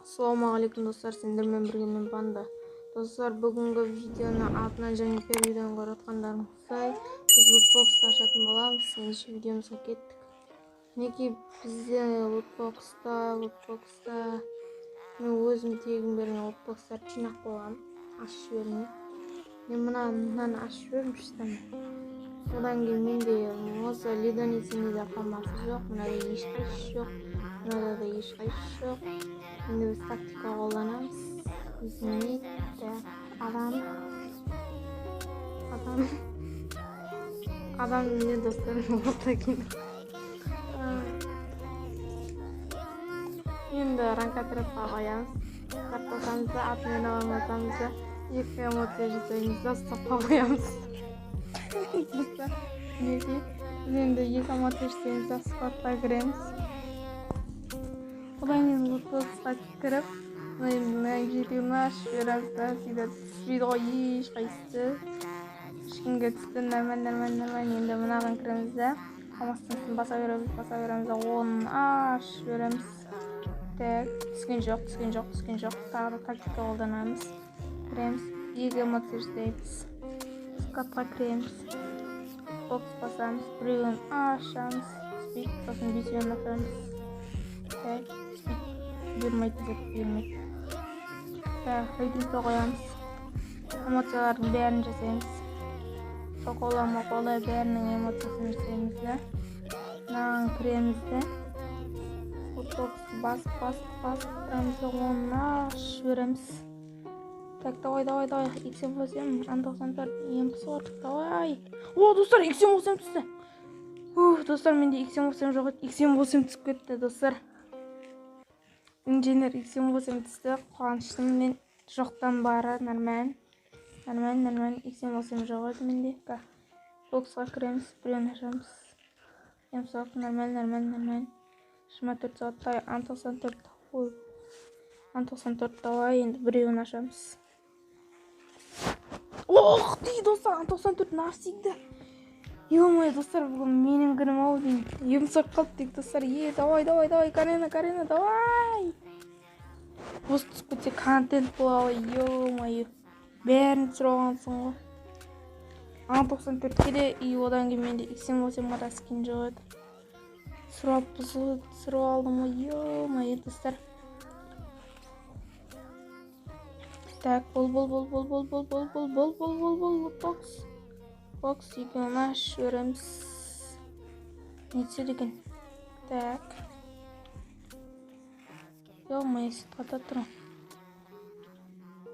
Assalamualaikum dostlar, сендермен бірге мен Панда. Достар, бүгінгі видеоны артынан және первый видеоны көріп жатқандарыңыздай біз лутбоксты ашатын боламыз. Ендеше видеомызға кеттік. Мінекей бізде лутбокста мен өзім тегін берген лутбокстарды жинап қойғам. Ашып жібермей. Мен мынаны ашып жібердім шыдамай. Одан кейін менде осы лидонесінде қалмасы жоқ, мынада ешқайсысы жоқ, мынада да ешқайсысы жоқ. Енді біз тактика қолданамыз. Извините, адам не достар болса екен. Енді ранкатрапқа қоямыз. Қартасамызды, атымен аламатамыз да, екі эмоция жасаймыз да, стопқа қоямыз. Мінекей, біз енді екі эмоция жасаймыз да, спортқа кіреміз. Одан кейін лутбоксқа кіріп, мына жетеуін ашып жібереміз да, сөйтіп түспейді ғой ешқайсысы. Ешкімге түсті, нормально. Енді мынаған кіреміз да, қамастан баса береміз да, оны ашып жібереміз. Так, түскен жоқ. Тағы да тактика қолданамыз. Кіреміз, екі эмоция жасаймыз. Скатқа кіреміз. Бокс басамыз, біреуін ашамыз. Түспейді, сосын бесеуін ашамыз. Так, бермейді. Так, рейтингті қоямыз. Эмоциялардың бәрін жасаймыз. Соқола бәрінің эмоциясын жасаймыз да. Мынаған кіреміз да. Лутбоксты басып тұрамыз да, оны ашып жібереміз. Так, давай. X78, 94, емпсор, давай. О, достар, X78 түсті. Достар, менде X78 жоқ еді, X78 түсіп кетті, достар. Инженер X78 түсті, қуаныштымын мен. Жоқтан бары, нормально. X78 жоқ еді менде. Боксқа кіреміз, біреуін ашамыз. Емпсор, нормально. 24 сағаттай, 94, давай, енді біреуін ашамыз. Ох, дей, достар, 94 навсегда. Ё-моё, достар, бүгін менің күнім ау деймін. Емсор қалып дейік, достар. Давай, Карина, давай. Осы түсіп кетсе контент болады, ё-моё. Бәрін түсір алғансың ғой. 94 келе, одан кейін менде X78 да скин жоқ еді. Түсіріп алдым ғой, ё-моё, достар. Так, бол, бокс, екеуін ашып жібереміз. Не түседі екен? Так. Ё-моё, сетқа тұрмын.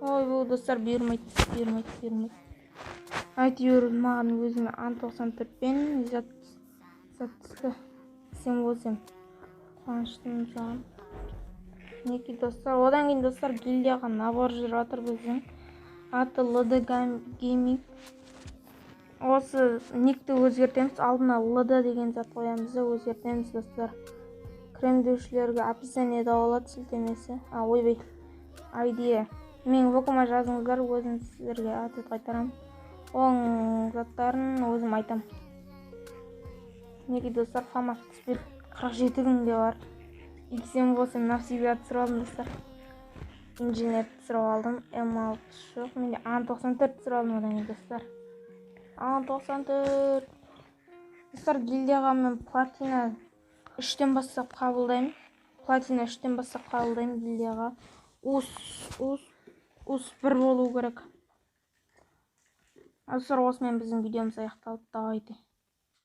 Ой, бұл достар бермейді. Әйтеуір маған өзіме 94 пен затты 78 қуаныштымын соған. Неке достар, одан кейін достар гильдияға набор жүріп жатыр біздің. Аты LD Gaming. Осы никті өзгертеміз, алдына LD деген зат қоямыз да, өзгертеміз достар. Кремдеушілерге описаниеда болады сілтемесі. Ойбай, ID. Мен вокума жазыңыздар, өзім сіздерге атып қайтарам. Оның заттарын өзім айтам. Неке достар, фамас түспеді. 47 күнде бар. X78 навсегда түсіріп алдым достар. Инженер түсіріп алдым. М6 жоқ. Менде 94 түсіріп алдым одан кейін достар. 94. Достар, гильдияға мен платина 3-тен бастап қабылдаймын. Гильдияға. Ус 1 болу керек. Достар, осымен біздің видеомыз аяқталды. Давайте.